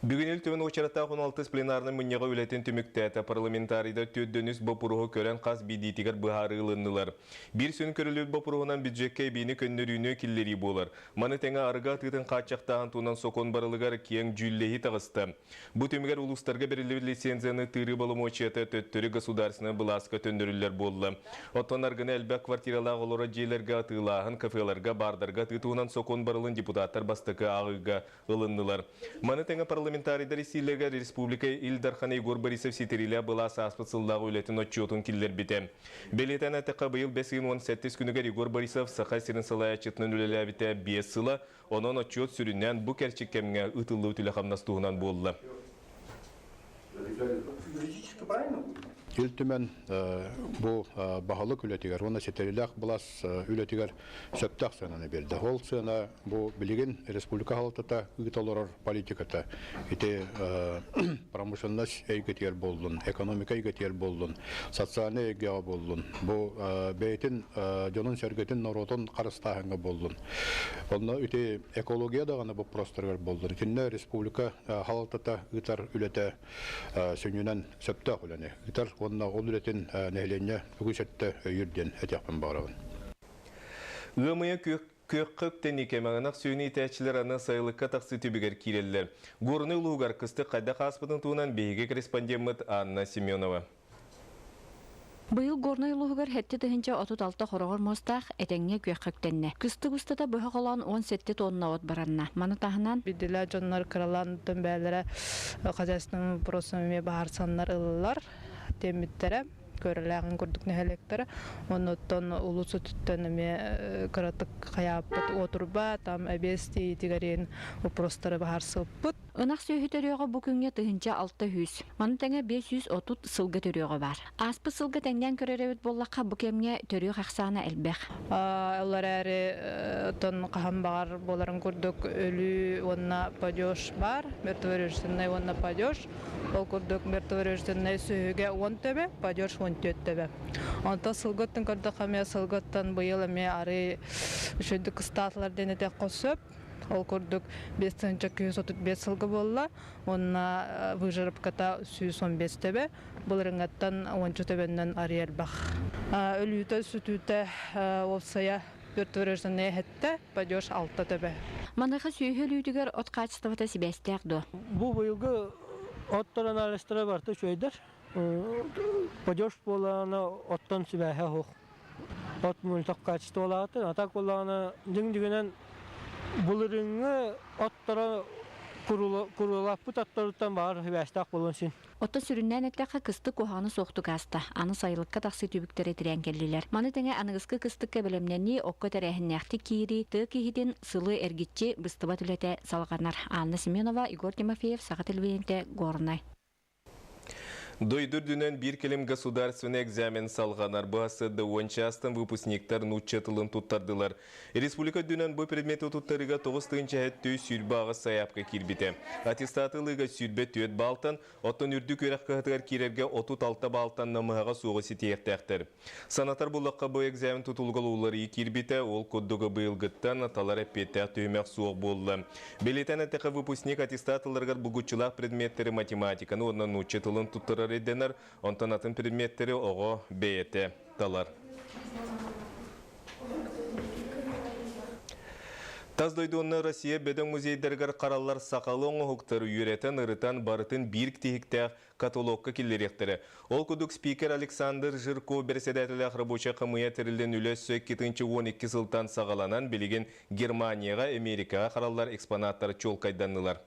Бүгін ел төмен очарата 16 пленарны мүннеға өлетін түміктәті парламентарийдар төддөнүс бопуруғы көрен қас бидитигер бұхары ылыннылар. Bir сүн көріліп бопуруғынан бюджетке бейіні көннөрүйіні келлері болар. Маны тәңі арыға тұтын қатшақтағын туынан сокон барылығар кең жүллехи тағысты. Бұ төмігер улустарға берілі лицензияны тыры балым очеті төттөрі государсына бұласқа төндірілер болды. Оттан арғыны әлбәк квартиралағы олора жейлерге атылағын кафеларға бардарға тұтуынан сокон барылын депутаттар бастықы ағыға ылыннылар. Маны тәңі парламентарийдар исилерге республика Илдархан Егор Борисов ситериле была саспыцылдағы үлетін отчетын киллер бите. Белетен әтіққа бұйыл 5-17 күнігер Егор Борисов сақа сирін сылай отчетінің үлелі бите 5 сылы, onun отчет сүрінен бұ кәрчеккемге ұтылы үтілі қамнастуғынан болды. Илтімен бұл бағалық үлетігер, оны сетерілік бұлас үлетігер сөптақ сынаны берді. Ол сына бұл білген республика халықтата ұйталырар политиката. Ете промышленность әйгетер болдың, экономика әйгетер болдың, социальный әйгеға болдың. Бұл бәйтін жонын сәргетін народын қарыстағынға болдың. Оны үте экология дағаны бұл простырғар болдың. Кенне республика халықтата ұйтар үлеті сөнінен сөптақ үләне. Онна ол үлетін нәйлене үгісетті үйірден әтеқпен бағырағын. Ғымыя көк тәнекемағынақ сүйіні етәтшілер аны сайылыққа тақсы түбігер керелілер. Ғорыны ұлығығар қысты қайда қаспытын туынан бейге корреспондент Анна Семенова. Быйыл горной лугар хетти тыгынча 36 хорогор мостах этеңге көккөктенне. Кысты-кыстата бөһө калан 17 тонна от баранна. Маны тахынан биделе жоннор кралан төмбәләре казастын просоме бар саннар ыллар темиттере көрөләгән күрдүк нәһәлектәре. Оннан улусу төттәнеме каратык каяппыт отурба там обести тигарен вопростары бар сылпыт. Онақ сөйі төріғі бүкінге тұхынча 600. Маны тәңе 530 сылғы төріғі бар. Аспы сылғы тәңден көреревет боллаққа бүкемге төріғ ақсаны әлбәқ. Олар әрі тон қағам бағар боларын көрдік өлі онна падеж бар. Мертвөрежденной онна падеж. Ол көрдік мертвөрежденной сөйіге 10 төбе, падеж 14 төбе. Онта сылғыттың көрдік әме сылғыттан бұйыл әме ары үшөйді қыстатылар денеде қосып. Ол көрдік 535 сылғы болла, онна выжырып ката 115 төбе, бұл рыңаттан 10 төбеннен арияр бақ. Өліуті сүтіуті олсая бөртвөрежден әйетті, падеж 6 төбе. Маныға сүйі өлігер от қачыстығыта себестіяқ до. Бұл бұйылғы оттаран алыстыра барты шөйдір. Падеж болағына оттан себәхе хоқ. От мүлтақ қачысты олағыты, атақ олағына дүң-дүгінен Бұлырыңы оттара құрылап бұт аттарыттан бар вәстақ болынсын. Отта сүріннән әттәқі кысты қоғаны соқты қаста. Аны сайылыққа тақсы түбіктері тірен келділер. Маны тәңе анығызқы кыстыққа білімнені оққа тәрәхіннәқті кейірі, тұғы кейден сылы әргетчі бұстыба түләті салғанар. Анна Семенова, Игорь Тимофеев, Сағат Эльвенте, Горнай. Дойдур дүнен бір келім государственный экзамен салғанар бұғасыды ончастын выпускниктар нұтчетылын тұттардылар. Республика дүнен бұл предметі тұттарыға 9-тыңчы әтті сүрбағы саяпқа кирбіті. Аттестатылыға сүрбе төт балтан, оттан үрді көрек қағытығар керерге 36 балтан намыға суғы сетеқтәқтір. Санатар бұлаққа бұл экзамен тұтылғалы олары кирбіті, ол коддығы бұйылғыттан аталар әппеттәқ түймәқ суғы болды. Белетен әттіқі выпускник аттестатыларғар бұғытчылақ предметтері математиканы оннан нұтчетылын тұттарар edенер, ondan atın предметтері оғы бейеті талар. Таздойдуынны Россия бөдің музейдергер қаралар сақалы оңы хуқтары үйретен ұрытан барытын бірк тегіктәқ каталогқа келеректері. Ол күдік спикер Александр Жирко берседәтілі ақрабоча қымыя тірілден үлесі 2-12 сылтан сағаланан білеген Германияға, Америкаға қаралар экспонаттары чол қайданылар.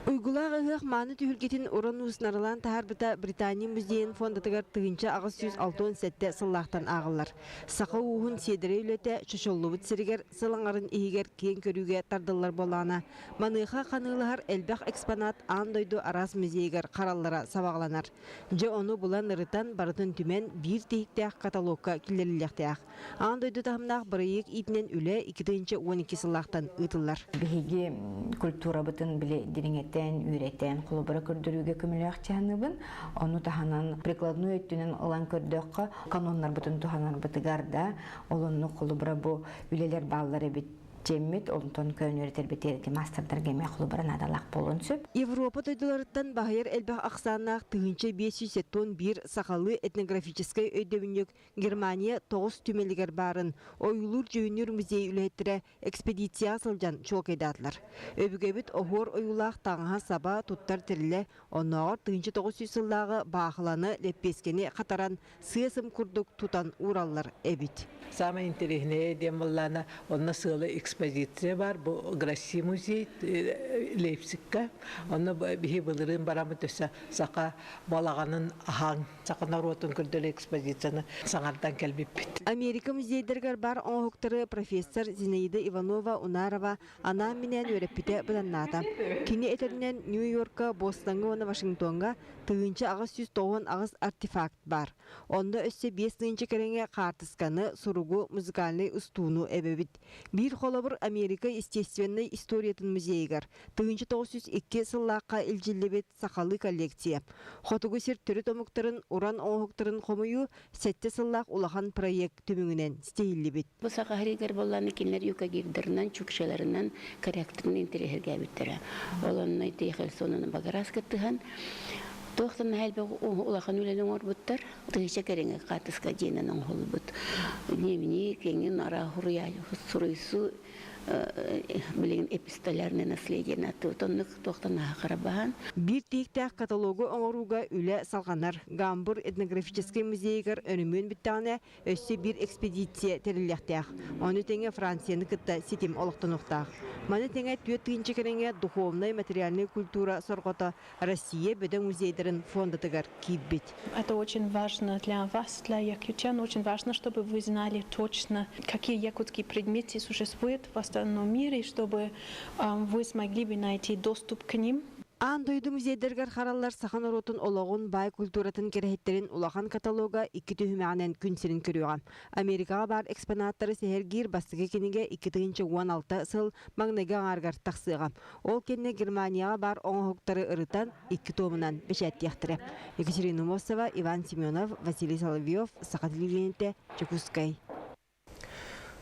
Уйгулар ыңық маны түйілгетін орын ұсынарылан тағарбыта Британия музейін фондатығар тұғынша ағыз 167 сыллақтан ағылар. Сақы уғын седірі үлеті шошоллыбыт сірігер сылыңарын егер кен көріге тардылар болана. Маныға қанылығар әлбәқ экспонат андойду арас музейгер қараллара сабағланар. Же оны бұлан ұрытан барытын түмен бір тейіктәқ каталогқа келеріліктәқ. Андойду тағымнақ бірайық итінен үлі 2-12 сыллақтан ұтылар. Беге культура бұтын біле дереңеттен, үйреттен, құлыбыра көрдіруге көмілі ақчағаныбын. Оны таханан прикладну өттінен ұлан көрдіққа канонлар бұтын туханар бұтыгарда. Олонны құлыбыра бұ үлелер баллары бет жеммит онтон көнөр тербетерди мастердар геме хулубаран адалак болон сөп. Европа тойдуларыттан бахайыр элбах аксаанах тыгынча 501 сакалы этнографической өйдөбүнүк Германия 9 түмелигер барын оюлур жүйүнүр музей үлеттире экспедиция сылжан чолкайдатлар. Өбүгөбүт охор оюлах таңга саба туттар тириле онногор тыгынча 900 сыллагы баахыланы леппескени катаран сыйсым курдук тутан ураллар эбит. Самое интересное, демаллана, он насыла экспозиция бар, бу Грасси музей Лейпцигка, он бихибылырын барамытыса сака балаганын ахан, сака народун көрдөлі экспозицияны саңардан келбеппет. Америка музейдергер бар оңоқтары профессор Зинаида Иванова Унарова ана менен өреппите бұданната. Кини этерінен Нью-Йоркка, Бостонга, оны Вашингтонга тыгынча ағыз 109 ағыз артефакт бар. Онда өссе 5 тыгынча кереңе қартысканы суругу музыкальный устуну эбебит. Бир холобыр Америка естественный историятын музейгер. Тыгынча 902 сыллаққа илжилебет сақалы коллекция. Хотугу сер түрі томуктарын уран оңоқтарын қомую 7 сыллақ улахан проект түмүңінен стейлебет. Бу сақаригер болланы кинлер юка гирдернен чукшаларынан корректорын интерьерге биттера. Олонны тейхел сонун багараска тыган. Тоқтан хәлбе улахан үлелен орбуттар. Тыгыча кереңе катыска денен оңголбут. Немини кеңин ара хуряй сурыйсу билеген эпистолярное наследие натутоннык тоқтан ахарабахан. Бир тейктәк каталогу оңоруга үле салганар. Гамбур этнографический музейгер өнүмөн биттәне өссө бир экспедиция терилектәк. Оны теңе Францияны кытта сетим олоқтонуктак. Маны теңе түйөттүнчө кереңе духовный материальный культура соргота Россия бөдөн музейдерин фондатыгар киббит. Это очень важно для вас, для якутян. Очень важно, чтобы вы знали точно, какие якутские предметы существуют в остальном мире, чтобы вы смогли бы найти доступ к ним. Андойду музейдергер хараллар сахан оротун ологун бай культуратын керехеттерин улахан каталога 2 түһүмәнен күнсерин көрүгөн. Америкага бар экспонаттары сехергир бастыгы кенеге 2016 сыл маңнега аргар таксыган. Ол кенне Германияга бар оңоктары ырытан 2 томунан бешеттиктире. Екатерина Мосова, Иван Семенов, Василий Соловьев, Сахатилинте, Чекускай.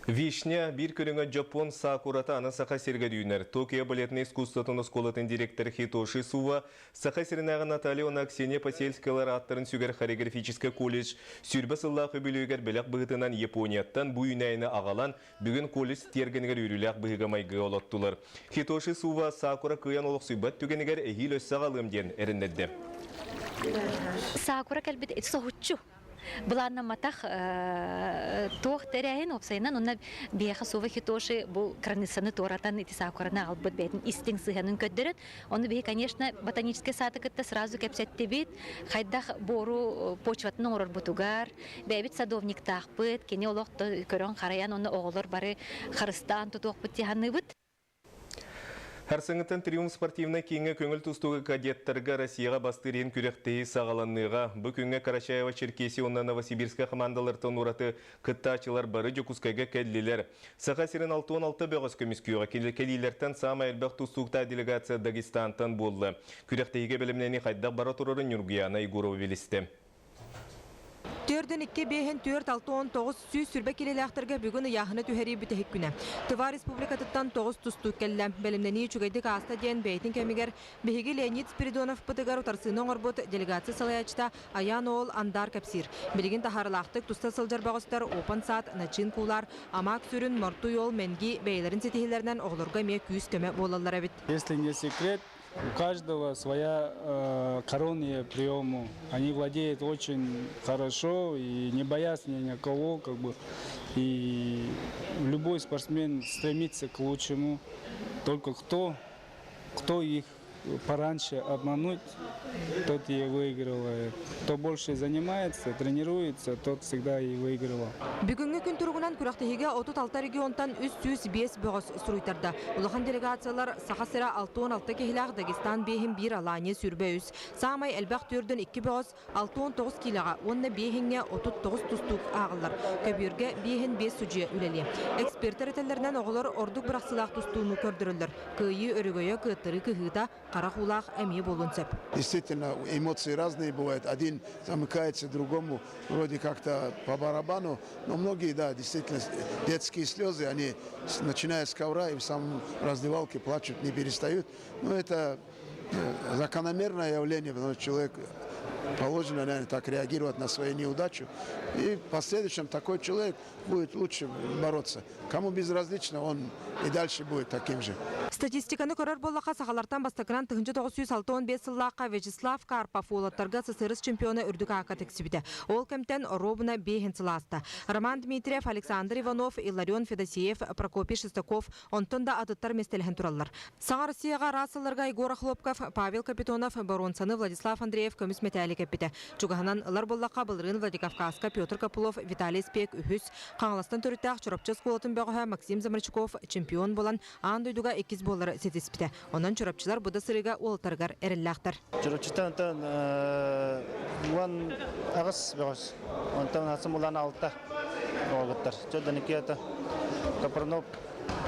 Вишня бир көріңі Жапон Сакурата аны сақа серге дүйінер. Токио балетный искусствотын сколатын директор Хитоши Сува, сақа серінағы Наталья оны Ксения Посельскалар аттарын сүгер хореографический колледж сүрбі сыллақы білігер білік бұғытынан Японияттан бұйынайыны ағалан бүгін колледж тергенігер үрілік бұғығамайғы олаттылар. Хитоши Сува Сакура кыян олық сүйбат түгенігер әйіл өс сағалым ден әріндеді. Сакура кәлбет соғытчу. Буларна матах тох теряин опсайнан онна бияха сова Хитоши бу краницаны торатан эти сакураны албыт бетин истин сыганын көддөрөт. Оны бии, конечно, ботанический сады кытта сразу кепсетти бит. Хайдах бору почватын орор бутугар, бебит садовник тахпыт, кене олокто көрөн караян оны оголор бары Харыстан тутуокпут тиханыбыт. Харсыңытын триумф спортивна кейінгі көңіл тұстуғы кадеттарға Россияға бастырен күректейі сағаланныға. Бұл күнге Карачаева, Черкесия, онна Новосибирска командалартын ураты кыттачылар бары Жокускайға кәлілер. Сақа серін 6-16 бөғіз көміскүйіға келилерттен сама әлбәқ тұстуғта делегация Дагестантан болды. Күректейге білімнені қайдақ бара тұрырын Юргияна Игурова велісті. Төрден 2-5-4-6-19 сүй сүрбе келеліқтірге бүгін яғыны түхәрі бүтәхік күні. Тыва республикатыттан 9 тұсту кәлі. Бәлімнені чүгайдық аста ден бәйтін кәмігер бейгі Леонид Спиридонов бұтығар ұтарсының орбыт делегация салаячта аян ол андар кәпсір. Білігін тахарлақтық тұста сылжар бағыстар опан саат, начин кулар, амак сүрін, морту йол, мәнгі бәйлерін сетихілерінен оғылырға мек күйіз көмі болалар әбіт. Если не секрет, у каждого своя коронная приему. Они владеют очень хорошо и не боятся никого, как бы. И любой спортсмен стремится к лучшему. Только кто их пораньше обмануть, тот и выигрывает. Кто больше занимается, тренируется, тот всегда и выигрывал. Бүгінгі күн тұрғынан күрақтығыға 36 регионтан 305 бөғіз сұруйтарда. Улахан делегациялар Сақасыра 6-16 кехілақ Дагестан бейхін бір алане сүрбе үз. Самай әлбәқ түрдің 2 бөғіз 6-19 келіға, онны бейхінге 39 тұстық ағылар. Көбірге бейхін 5 сүджі үлелі. Эксперттер етелерінен оғылар ордық бірақсылақ тұстуыны көрдірілдір. Күйі өрігөйі күйттірі күйіда қарақулақ әме болын сөп. Действительно, эмоции разные бывают. Один замыкается, другому вроде как-то по барабану. Но многие, да, действительно, детские слезы, они, начиная с ковра и в самом раздевалке, плачут, не перестают. Но это закономерное явление, потому что человек положено, наверное, так реагировать на свою неудачу. И в последующем такой человек будет лучше бороться. Кому безразлично, он и дальше будет таким же. Статистиканы көрөр боллақа сағалартан бастықыран 1965 сыллаққа Вячеслав Карпов олаттарға СССР чемпионы үрдік ақа тексібіді. Ол кәмтен ровна бейхін сыласты. Роман Дмитриев, Александр Иванов, Иларион Федосеев, Прокопий Шестаков, онтон да адыттар местеліхін туралар. Саңа Россияға расыларға Егор Хлопков, Павел Капитонов, Баронсаны Владислав Андреев көміс метәлі кәпіті. Чуғанан ылар боллақа Былырын Владикавказка, Петр Капулов, Виталий Спек, Үхіс, Қаңластан түріттәқ Чурапчы сколатын бәғыға Максим Замарчуков чемпион болан андойдуға 2 болары сетеспіті. Онан чурапчылар бұда сырыға олтарғар әрілләқтар. Чурапчытан уан ағыз бәғыз. Онтан асым ұлан алта оғыттар. Чөддан икеті Капырнов,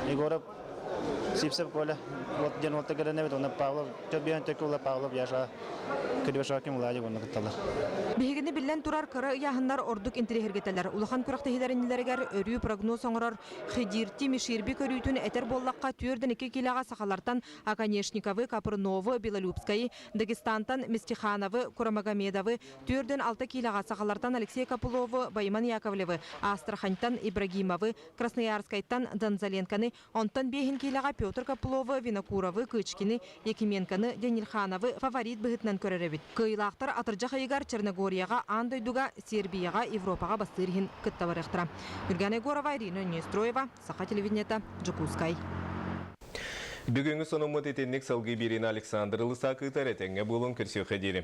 Егоров, Сипсеп Коля. Вот ден олта кәрінебет, оны Павлов. Чөбейін төкі ұла Павлов яша күрбешаким ұлады оны күтталар. Бігігіні білен тұрар кыры яғындар ордық интерегергетелер. Улахан күрақтахилерінілерігер өрі прогноз оңырар Хидирти Миширби көрүйтін әтер боллаққа түрден 2 килаға сақалартан Аканешниковы, Капырновы, Белолюбскайы, Дагестантан Мистихановы, Курамагомедовы, түрден 6 килаға сақалартан Алексей Капуловы, Байман Яковлевы, Астраханьтан Ибрагимовы, Красноярскайттан Донзаленканы, онтан 5 килаға Петр Капуловы, Винокуровы, Кычкины, Якименканы, Денилхановы фаворит бұғытнан көреребет. Кыйлақтар атыржақ айгар Черногорияға, Андойдуға, Сербияға, Европаға бастырхин кыттаварықтыра. Юргана Егорова, Ирина Нестроева, Саха телевидениета, Джакускай. Бүгінгі сонымыт етеннік салғы берін Александр Лысақы тәрәтіңе болын көрсе қадері.